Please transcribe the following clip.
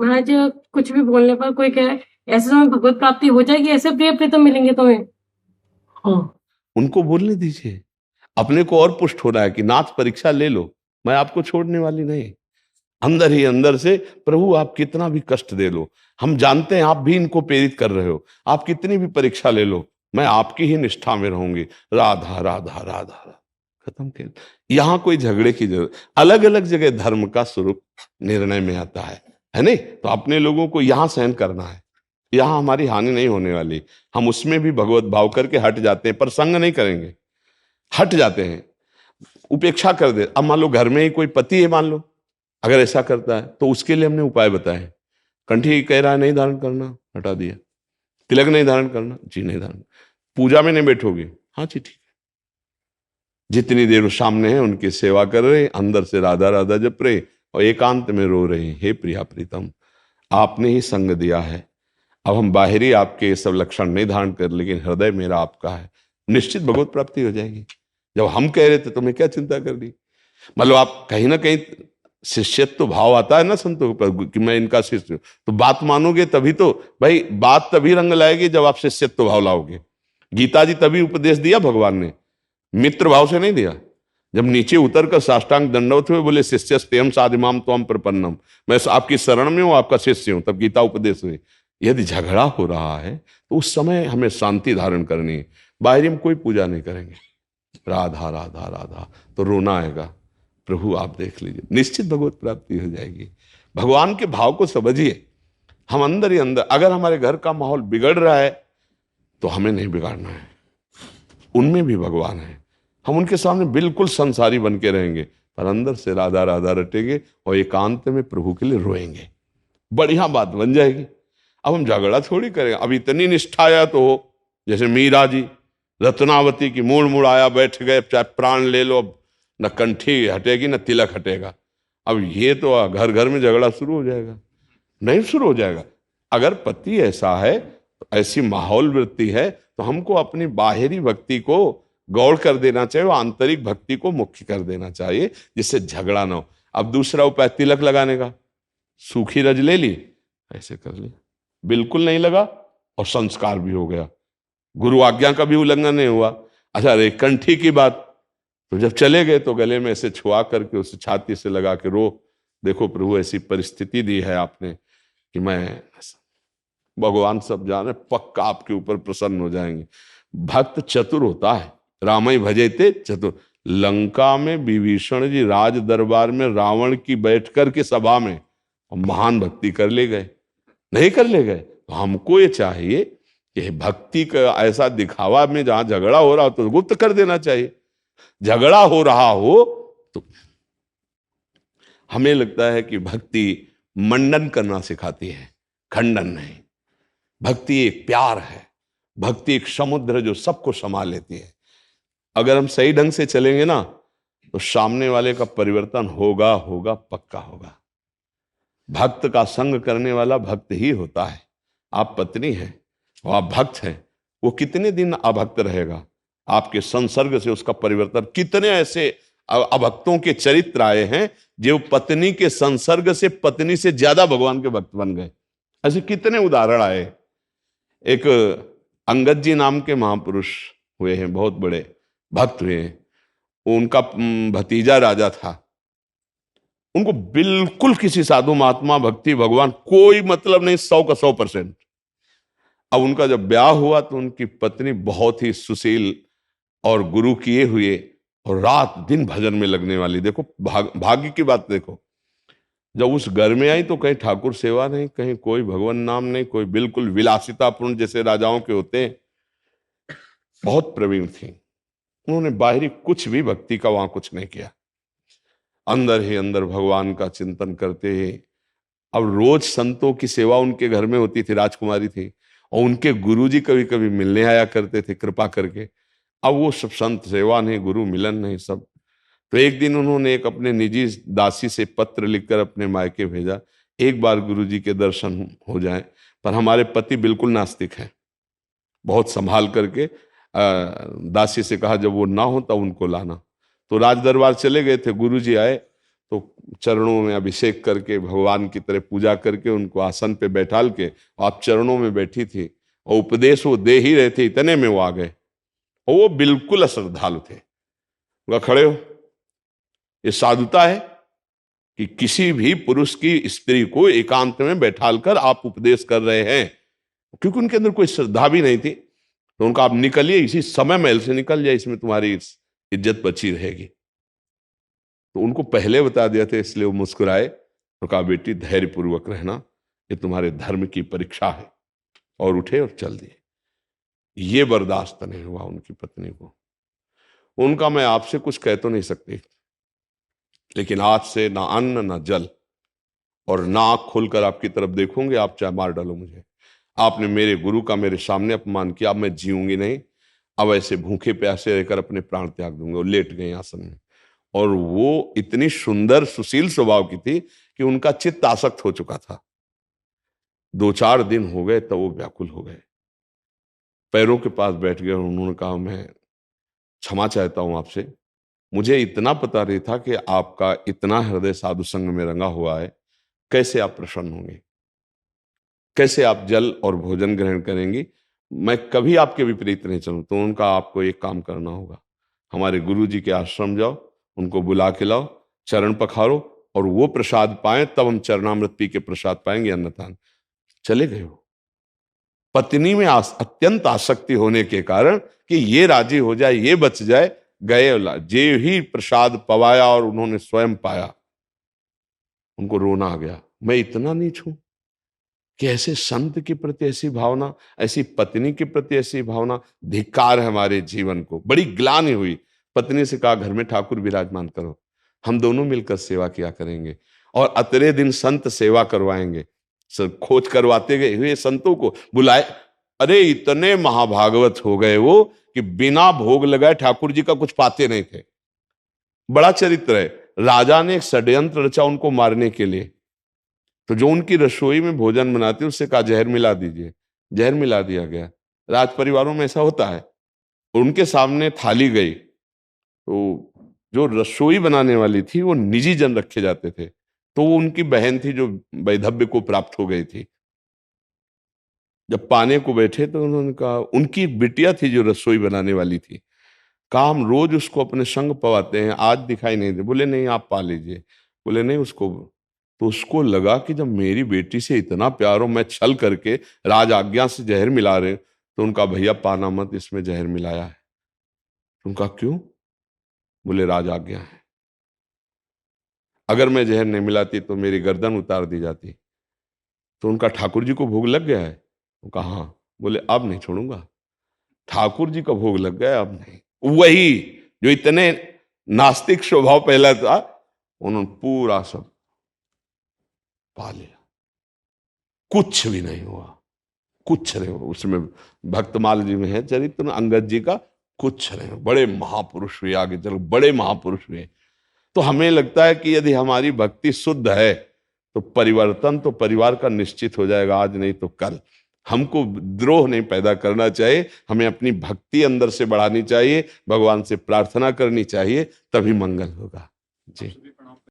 महाराज कुछ भी बोलने पर कोई कहे ऐसे समय भगवत प्राप्ति हो जाएगी, ऐसे प्रिय प्रीतम मिलेंगे तुम्हें। हाँ, उनको बोलने दीजिए। अपने को और पुष्ट हो रहा है कि नाथ परीक्षा ले लो, मैं आपको छोड़ने वाली नहीं। अंदर ही अंदर से प्रभु आप कितना भी कष्ट दे लो, हम जानते हैं आप भी इनको प्रेरित कर रहे हो, आप कितनी भी परीक्षा ले लो, मैं आपकी ही निष्ठा में रहूंगी। राधा राधा राधा राधा, खत्म कर। यहां कोई झगड़े की जरूरत, अलग अलग जगह धर्म का स्वरूप निर्णय में आता है नहीं? तो अपने लोगों को यहां सहन करना है, यहां हमारी हानि नहीं होने वाली। हम उसमें भी भगवत भाव करके हट जाते हैं, पर संग नहीं करेंगे, हट जाते हैं, उपेक्षा कर दे। अब मान लो घर में ही कोई पति है, मान लो अगर ऐसा करता है तो उसके लिए हमने उपाय बताए। कंठी कह रहा है नहीं धारण करना, हटा दिया। तिलक नहीं धारण करना, जी नहीं धारण। पूजा में नहीं बैठोगे, हाँ जी ठीक है। जितनी देर वो सामने है उनकी सेवा कर रहे, अंदर से राधा राधा जप रहे और एकांत में रो रहे, हे प्रिया प्रीतम आपने ही संग दिया है, अब हम बाहरी आपके सब लक्षण नहीं धारण कर, लेकिन हृदय मेरा आपका है, निश्चित भगवत प्राप्ति हो जाएगी। जब हम कह रहे थे तुम्हें क्या चिंता कर ली। मतलब आप कहीं ना कहीं शिष्यत्व भाव आता है ना संतों पर कि मैं इनका शिष्य हूं, तो बात मानोगे तभी तो। भाई बात तभी रंग लाएगी जब आप शिष्यत्व भाव लाओगे। गीता जी तभी उपदेश दिया भगवान ने, मित्र भाव से नहीं दिया। जब नीचे उतर कर साष्टांग दंडवत हुए बोले शिष्यस्तेहम साधिमाम त्वम प्रपन्नम, मैं आपकी शरण में हूं, आपका शिष्य हूं, तब गीता उपदेश हुई। यदि झगड़ा हो रहा है तो उस समय हमें शांति धारण करनी है, बाहरी में कोई पूजा नहीं करेंगे। राधा राधा राधा तो रोना आएगा, प्रभु आप देख लीजिए, निश्चित भगवत प्राप्ति हो जाएगी। भगवान के भाव को समझिए। हम अंदर ही अंदर, अगर हमारे घर का माहौल बिगड़ रहा है तो हमें नहीं बिगाड़ना है, उनमें भी भगवान है। हम उनके सामने बिल्कुल संसारी बन के रहेंगे, पर अंदर से राधा राधा रटेंगे और एकांत में प्रभु के लिए रोएंगे, बढ़िया बात बन जाएगी। अब हम झगड़ा थोड़ी करेंगे। अब इतनी निष्ठाया तो हो, जैसे मीरा जी रत्नावती की मूड़ मुड़ आया बैठ गए, चाहे प्राण ले लो, अब न कंठी हटेगी न तिलक हटेगा। अब ये तो घर घर में झगड़ा शुरू हो जाएगा, नहीं शुरू हो जाएगा। अगर पति ऐसा है, ऐसी माहौल वृत्ति है, तो हमको अपनी बाहरी भक्ति को गौड़ कर देना चाहिए, आंतरिक भक्ति को मुख्य कर देना चाहिए, जिससे झगड़ा ना हो। अब दूसरा उपाय तिलक लगाने का, सूखी रज ले ली, ऐसे कर लिया, बिल्कुल नहीं लगा और संस्कार भी हो गया, गुरु आज्ञा का भी उल्लंघन नहीं हुआ। अच्छा रे कंठी की बात, तो जब चले गए तो गले में ऐसे छुआ करके उसे छाती से लगा के रो, देखो प्रभु ऐसी परिस्थिति दी है आपने कि मैं, भगवान सब जाने पक्का आपके ऊपर प्रसन्न हो जाएंगे। भक्त चतुर होता है, रामई भजेते चतुर। लंका में विभीषण जी राज दरबार में रावण की बैठकर के सभा में महान भक्ति कर ले गए, नहीं कर ले गए। तो हमको ये चाहिए कि भक्ति का ऐसा दिखावा में जहां झगड़ा हो रहा हो तो गुप्त कर देना चाहिए। झगड़ा हो रहा हो तो हमें लगता है कि भक्ति मंडन करना सिखाती है, खंडन नहीं। भक्ति एक प्यार है, भक्ति एक समुद्र जो सबको समा लेती है। अगर हम सही ढंग से चलेंगे ना तो सामने वाले का परिवर्तन होगा होगा, पक्का होगा। भक्त का संग करने वाला भक्त ही होता है। आप पत्नी हैं और आप भक्त हैं, वो कितने दिन अभक्त रहेगा? आपके संसर्ग से उसका परिवर्तन। कितने ऐसे अभक्तों के चरित्र आए हैं जो पत्नी के संसर्ग से पत्नी से ज्यादा भगवान के भक्त बन गए। ऐसे कितने उदाहरण आए। एक अंगद जी नाम के महापुरुष हुए हैं, बहुत बड़े भक्त हुए हैं। उनका भतीजा राजा था, उनको बिल्कुल किसी साधु महात्मा भक्ति भगवान कोई मतलब नहीं, 100 का 100%। अब उनका जब ब्याह हुआ तो उनकी पत्नी बहुत ही सुशील और गुरु किए हुए और रात दिन भजन में लगने वाली। देखो भाग्य की बात देखो। जब उस घर में आई तो कहीं ठाकुर सेवा नहीं, कहीं कोई भगवान नाम नहीं, कोई बिल्कुल विलासितापूर्ण जैसे राजाओं के होते हैं। बहुत प्रवीण थी, उन्होंने बाहरी कुछ भी भक्ति का वहां कुछ नहीं किया, अंदर ही अंदर भगवान का चिंतन करते ही। अब रोज संतों की सेवा उनके घर में होती थी, राजकुमारी थी, और उनके गुरुजी कभी कभी मिलने आया करते थे कृपा करके। अब वो सब संत सेवा नहीं, गुरु मिलन नहीं, सब। तो एक दिन उन्होंने एक अपने निजी दासी से पत्र लिखकर अपने मायके भेजा, एक बार गुरुजी के दर्शन हो जाएं, पर हमारे पति बिल्कुल नास्तिक हैं। बहुत संभाल करके दासी से कहा जब वो ना हो तब उनको लाना। तो राज दरबार चले गए थे, गुरुजी आए तो चरणों में अभिषेक करके भगवान की तरह पूजा करके उनको आसन पे बैठाल के आप चरणों में बैठी थी और उपदेश वो दे ही रहे थे, इतने में वो आ गए और वो बिल्कुल अश्रद्धालु थे। वह खड़े हो, ये साधुता है कि किसी भी पुरुष की स्त्री को एकांत में बैठाल कर आप उपदेश कर रहे हैं? क्योंकि उनके अंदर कोई श्रद्धा भी नहीं थी। तो उनका आप निकलिए, इसी समय महल से निकल जाए, इसमें तुम्हारी इज्जत बची रहेगी। तो उनको पहले बता दिया था, इसलिए वो मुस्कुराए और कहा बेटी धैर्य पूर्वक रहना, ये तुम्हारे धर्म की परीक्षा है, और उठे और चल दिए। ये बर्दाश्त नहीं हुआ उनकी पत्नी को। उनका मैं आपसे कुछ कह तो नहीं सकती, लेकिन आज से ना अन्न ना जल और ना आंख खोलकर आपकी तरफ देखूंगी, आप चाहे मार डालो मुझे। आपने मेरे गुरु का मेरे सामने अपमान किया, अब मैं जीऊंगी नहीं। अब ऐसे भूखे प्यासे रहकर अपने प्राण त्याग दूंगा। वो लेट गए आसन में, और वो इतनी सुंदर सुशील स्वभाव की थी कि उनका चित्त आसक्त हो चुका था। 2-4 दिन हो गए तब वो व्याकुल हो गए, पैरों के पास बैठ गए और उन्होंने कहा मैं क्षमा चाहता हूं आपसे, मुझे इतना पता नहीं था कि आपका इतना हृदय साधु संग में रंगा हुआ है। कैसे आप प्रसन्न होंगे, कैसे आप जल और भोजन ग्रहण करेंगी? मैं कभी आपके विपरीत नहीं चलूं। तो उनका आपको एक काम करना होगा, हमारे गुरु जी के आश्रम जाओ, उनको बुला के लाओ, चरण पखारो और वो प्रसाद पाए, तब हम चरणामृत पी के प्रसाद पाएंगे, अन्नदान। चले गए हो। पत्नी में अत्यंत आसक्ति होने के कारण कि ये राजी हो जाए, ये बच जाए, गए। जे ही प्रसाद पवाया और उन्होंने स्वयं पाया, उनको रोना आ गया। मैं इतना नीच हूं कि ऐसे संत के प्रति ऐसी भावना, ऐसी पत्नी के प्रति ऐसी भावना, धिक्कार है हमारे जीवन को। बड़ी ग्लानि हुई। पत्नी से कहा घर में ठाकुर विराजमान करो, हम दोनों मिलकर सेवा किया करेंगे, और अतरे दिन संत सेवा करवाएंगे। खोज करवाते गए हुए संतों को बुलाए। अरे इतने महाभागवत हो गए वो कि बिना भोग लगाए ठाकुर जी का कुछ पाते नहीं थे। बड़ा चरित्र है। राजा ने एक षड्यंत्र रचा उनको मारने के लिए। तो जो उनकी रसोई में भोजन बनाते उससे कहा जहर मिला दीजिए, जहर मिला दिया गया। राज परिवारों में ऐसा होता है। उनके सामने थाली गई, तो जो रसोई बनाने वाली थी वो निजी जन रखे जाते थे, तो वो उनकी बहन थी जो वैधव्य को प्राप्त हो गई थी। जब पाने को बैठे तो उन्होंने कहा, उनकी बिटिया थी जो रसोई बनाने वाली थी, कहा हम रोज उसको अपने संग पवाते हैं, आज दिखाई नहीं दे। बोले नहीं आप पा लीजिए। बोले नहीं उसको। तो उसको लगा कि जब मेरी बेटी से इतना प्यार हो, मैं छल करके राज आज्ञा से जहर मिला रहे। तो उनका भैया पाना मत, इसमें जहर मिलाया है। उनका क्यों? बोले राज आज्ञा है, अगर मैं जहर नहीं मिलाती तो मेरी गर्दन उतार दी जाती। तो उनका ठाकुर जी को भोग लग गया है? वो कहा हाँ। बोले अब नहीं छोड़ूंगा, ठाकुर जी का भोग लग गया, अब नहीं। वही जो इतने नास्तिक स्वभाव पहला था, उन्होंने पूरा सब पा लिया, कुछ भी नहीं हुआ, कुछ नहीं हुआ। उसमें भक्तमाल जी में है चरित्र अंगद जी का, कुछ नहीं हुआ। बड़े महापुरुष हुए, आगे चलो बड़े महापुरुष हुए। तो हमें लगता है कि यदि हमारी भक्ति शुद्ध है तो परिवर्तन तो परिवार का निश्चित हो जाएगा, आज नहीं तो कल। हमको द्रोह नहीं पैदा करना चाहिए, हमें अपनी भक्ति अंदर से बढ़ानी चाहिए, भगवान से प्रार्थना करनी चाहिए, तभी मंगल होगा। जी।